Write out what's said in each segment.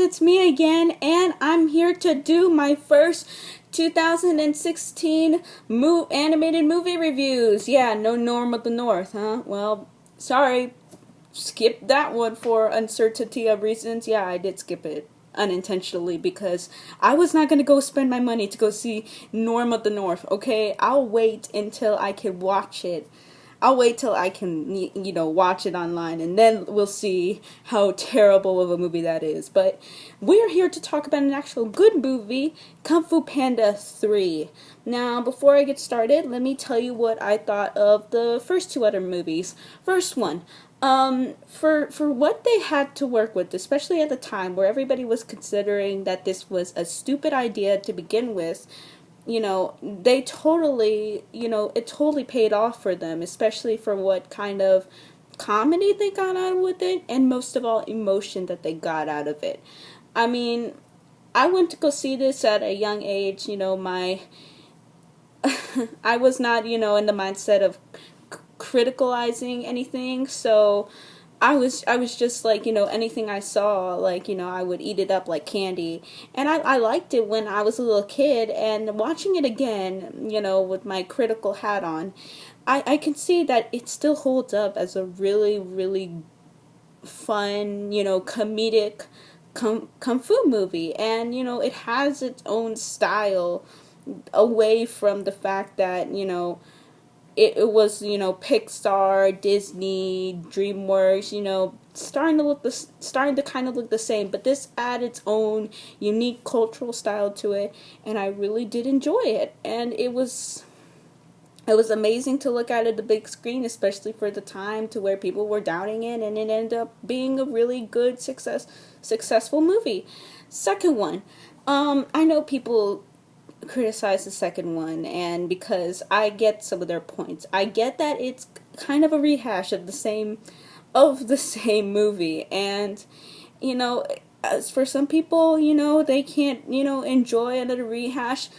it's me again, and I'm here to do my first 2016 animated movie reviews. Yeah, no Norm of the North, huh? Well, sorry, skip that one for uncertainty of reasons. Yeah, I did skip it unintentionally because I was not going to go spend my money to go see Norm of the North, okay? I'll wait until I can watch it. I'll wait till I can, watch it online, and then we'll see how terrible of a movie that is. But we're here to talk about an actual good movie, Kung Fu Panda 3. Now, before I get started, let me tell you what I thought of the first two other movies. First one, for what they had to work with, especially at the time where everybody was considering that this was a stupid idea to begin with, they totally, it totally paid off for them, especially for what kind of comedy they got out with it, and most of all, emotion that they got out of it. I mean, I went to go see this at a young age, I was not, in the mindset of criticalizing anything, so I was just like, anything I saw, like, I would eat it up like candy. And I liked it when I was a little kid, and watching it again, with my critical hat on, I can see that it still holds up as a really, really fun, comedic kung fu movie. And, it has its own style away from the fact that, it was, Pixar, Disney, DreamWorks, starting to kind of look the same, but this added its own unique cultural style to it, and I really did enjoy it. And it was amazing to look at it the big screen, especially for the time to where people were doubting it, and it ended up being a really good successful movie. Second one, I know people criticize the second one, and because I get some of their points, I get that it's kind of a rehash of the same movie, and as for some people, they can't enjoy another rehash.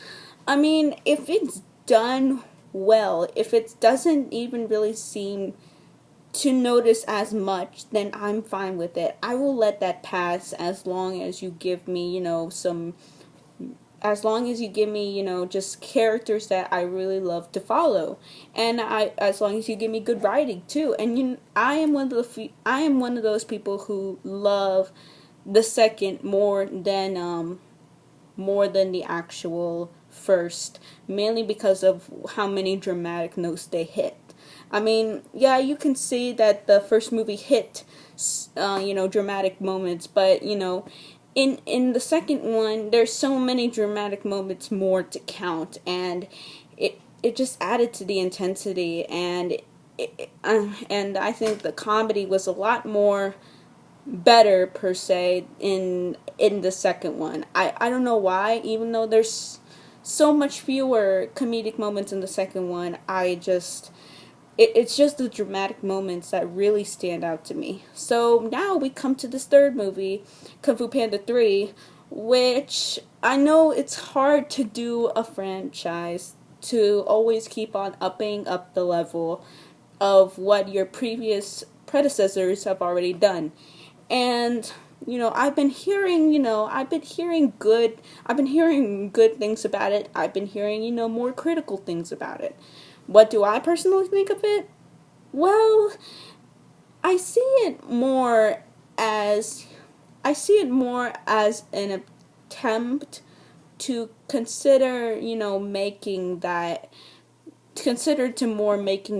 I mean, if it's done well, if it doesn't even really seem to notice as much, then I'm fine with it. I will let that pass as long as you give me, as long as you give me, just characters that I really love to follow, and as long as you give me good writing too. And I am one of those people who love the second more than the actual first, mainly because of how many dramatic notes they hit. I mean, yeah, you can see that the first movie hit, dramatic moments, but in the second one, there's so many dramatic moments more to count, and it just added to the intensity, and and I think the comedy was a lot more better per se in the second one. I don't know why, even though there's so much fewer comedic moments in the second one, it's just the dramatic moments that really stand out to me. So now we come to this third movie, Kung Fu Panda 3, which I know it's hard to do a franchise to always keep on upping up the level of what your previous predecessors have already done. And I've been hearing good things about it. I've been hearing, more critical things about it. What do I personally think of it? Well, I see it more as an attempt to making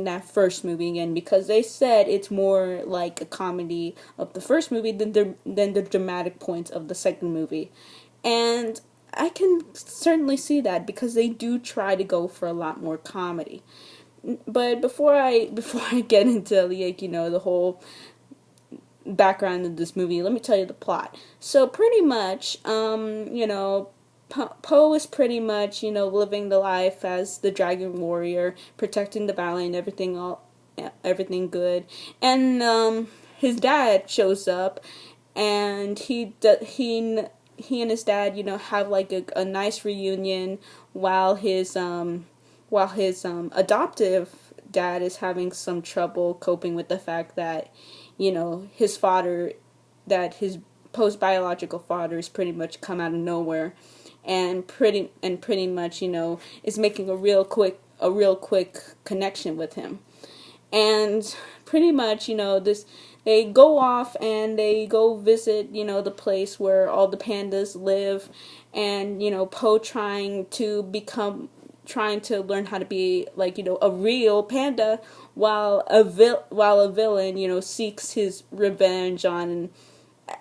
that first movie again, because they said it's more like a comedy of the first movie than the dramatic points of the second movie. And I can certainly see that, because they do try to go for a lot more comedy. But before I get into the whole background of this movie, let me tell you the plot. So pretty much, Poe is pretty much, living the life as the Dragon Warrior, protecting the valley and everything good. And his dad shows up, and he and his dad, have like a nice reunion, while his adoptive dad is having some trouble coping with the fact that, his father, that Poe's biological father is pretty much come out of nowhere, and pretty much, is making a real quick connection with him. And pretty much, this they go off and they go visit, the place where all the pandas live, and Poe trying to learn how to be like, a real panda, while a villain, seeks his revenge on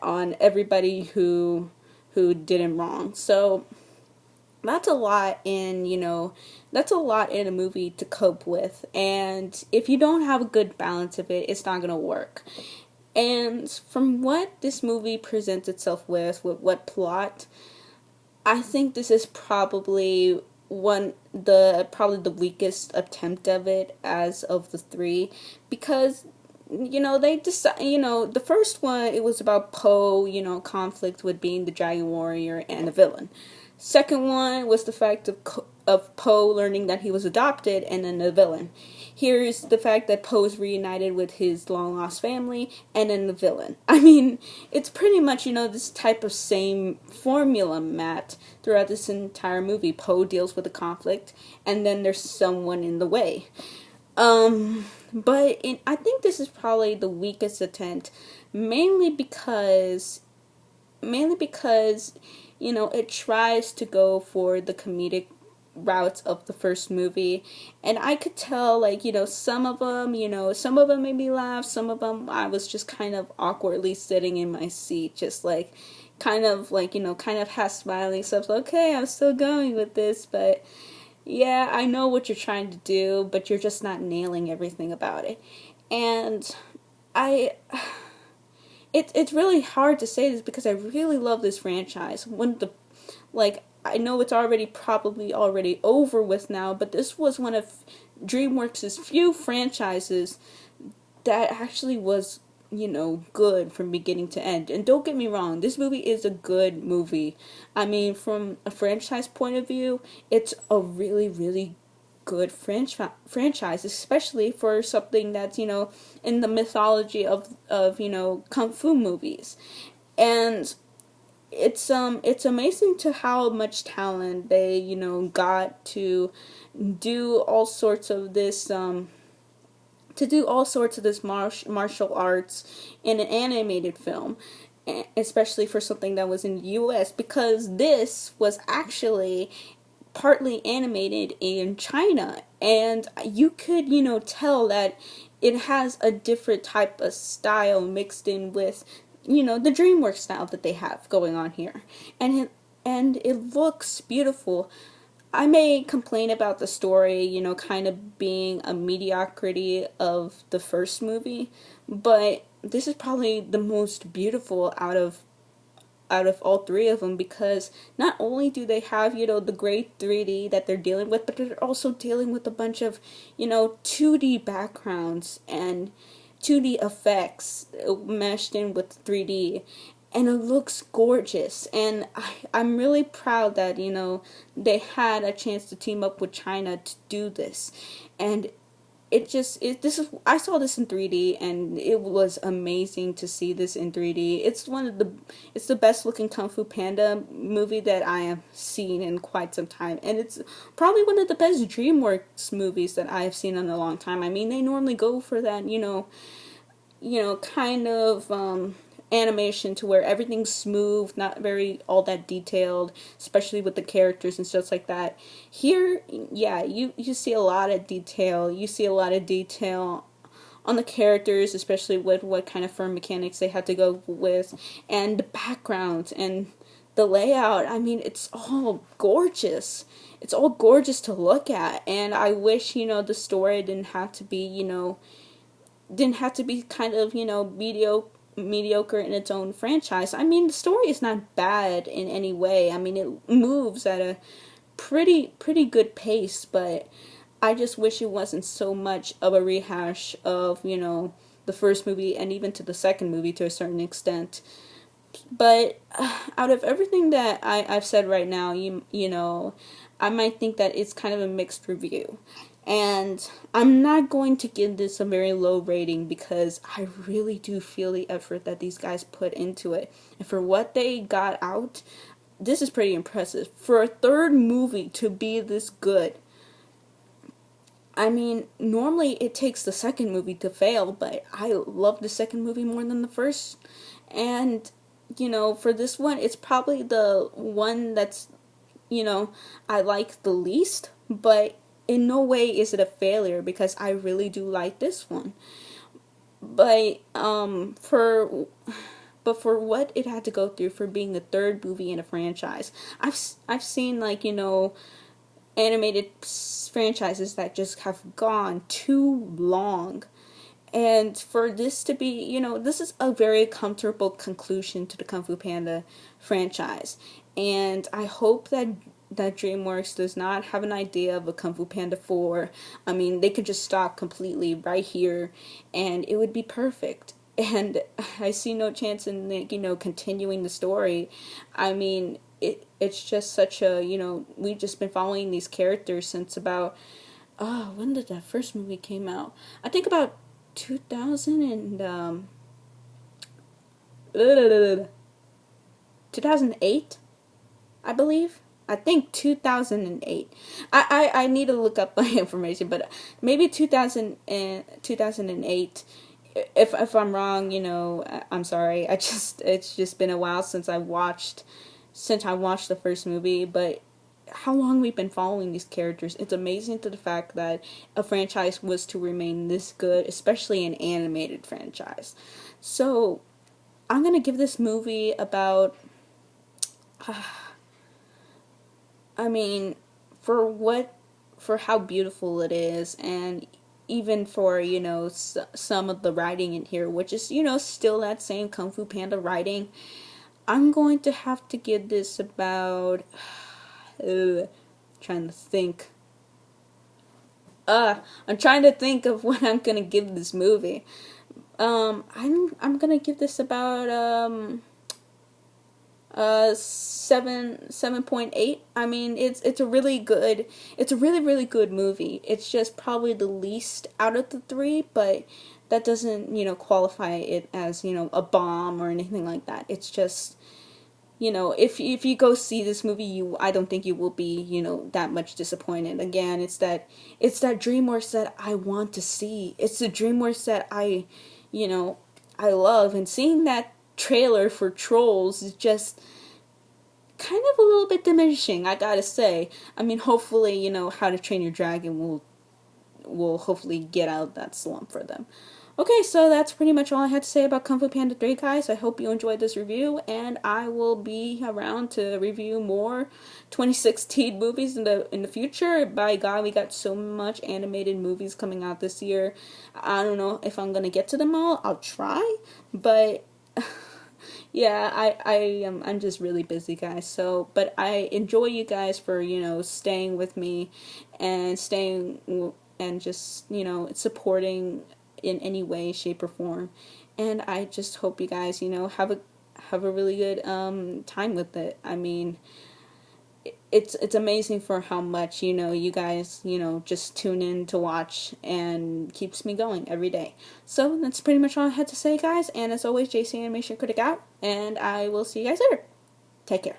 everybody who did him wrong. So that's a lot that's a lot in a movie to cope with, and if you don't have a good balance of it, it's not going to work. And from what this movie presents itself with what plot, I think this is probably the weakest attempt of it as of the three, because they decide, the first one, it was about Poe, conflict with being the Dragon Warrior and a villain. Second one was the fact of Poe learning that he was adopted, and then the villain. Here's the fact that Poe is reunited with his long-lost family, and then the villain. I mean, it's pretty much, this type of same formula, Matt, throughout this entire movie. Poe deals with the conflict, and then there's someone in the way. But I think this is probably the weakest attempt, mainly because it tries to go for the comedic routes of the first movie, and I could tell, like, some of them made me laugh, some of them I was just kind of awkwardly sitting in my seat, just like kind of half smiling, so I was like, okay, I'm still going with this, but yeah, I know what you're trying to do, but you're just not nailing everything about it. And it's really hard to say this because I really love this franchise. I know it's probably already over with now, but this was one of DreamWorks' few franchises that actually was, good from beginning to end. And don't get me wrong, this movie is a good movie. I mean, from a franchise point of view, it's a really, really good franchise, especially for something that's, in the mythology of kung fu movies. And it's amazing to how much talent they, got to do all sorts of this martial arts in an animated film, especially for something that was in the US, because this was actually partly animated in China, and you could, tell that it has a different type of style mixed in with, the DreamWorks style that they have going on here, and it looks beautiful. I may complain about the story, kind of being a mediocrity of the first movie, but this is probably the most beautiful out of all three of them, because not only do they have, the great 3D that they're dealing with, but they're also dealing with a bunch of, 2D backgrounds and 2D effects meshed in with 3D. And it looks gorgeous, and I'm really proud that, they had a chance to team up with China to do this. And I saw this in 3D, and it was amazing to see this in 3D. It's the best looking Kung Fu Panda movie that I have seen in quite some time, and it's probably one of the best DreamWorks movies that I have seen in a long time. I mean, they normally go for that, kind of animation to where everything's smooth, not very all that detailed, especially with the characters and stuff like that. Here, yeah, you see a lot of detail. You see a lot of detail on the characters, especially with what kind of firm mechanics they had to go with, and the backgrounds and the layout. I mean, it's all gorgeous. It's all gorgeous to look at, and I wish, the story didn't have to be, kind of, mediocre in its own franchise. I mean, the story is not bad in any way. I mean, it moves at a pretty good pace, but I just wish it wasn't so much of a rehash of, the first movie, and even to the second movie to a certain extent. But out of everything that I've said right now, I might think that it's kind of a mixed review. And I'm not going to give this a very low rating because I really do feel the effort that these guys put into it. And for what they got out, this is pretty impressive. For a third movie to be this good, I mean, normally it takes the second movie to fail, but I love the second movie more than the first. And, for this one, it's probably the one that's, I like the least, but in no way is it a failure because I really do like this one. But for what it had to go through for being the third movie in a franchise, I've seen like animated franchises that just have gone too long. And for this to be, this is a very comfortable conclusion to the Kung Fu Panda franchise. And I hope that DreamWorks does not have an idea of a Kung Fu Panda 4. I mean, they could just stop completely right here and it would be perfect. And I see no chance in, continuing the story. I mean, it's just such a, we've just been following these characters since about, when did that first movie came out? I think about 2000 and 2008, I believe. I think 2008. I need to look up my information, but maybe 2008. If I'm wrong, I'm sorry. It's just been a while since I watched the first movie, but how long we've been following these characters. It's amazing to the fact that a franchise was to remain this good, especially an animated franchise. So, I'm going to give this movie about I mean, for how beautiful it is, and even for, some of the writing in here, which is, still that same Kung Fu Panda writing, I'm going to have to give this about, trying to think. I'm trying to think of what I'm gonna give this movie. I'm gonna give this about, 7.8. I mean, it's a really good, it's a really good movie. It's just probably the least out of the three, but that doesn't, qualify it as, a bomb or anything like that. It's just, if you go see this movie, I don't think you will be, that much disappointed. Again, it's that DreamWorks that I want to see. It's the DreamWorks that I love, and seeing that trailer for Trolls is just kind of a little bit diminishing, I gotta say. I mean, hopefully, How to Train Your Dragon will hopefully get out of that slump for them. Okay, so that's pretty much all I had to say about Kung Fu Panda 3, guys. I hope you enjoyed this review, and I will be around to review more 2016 movies in the future. By God, we got so much animated movies coming out this year. I don't know if I'm gonna get to them all. I'll try, but yeah, I'm just really busy, guys. So, but I enjoy you guys for, staying with me and and just, supporting in any way, shape, or form. And I just hope you guys, have a really good time with it. I mean, it's amazing for how much, you guys, just tune in to watch and keeps me going every day. So that's pretty much all I had to say, guys. And as always, JC Animation Critic out, and I will see you guys later. Take care.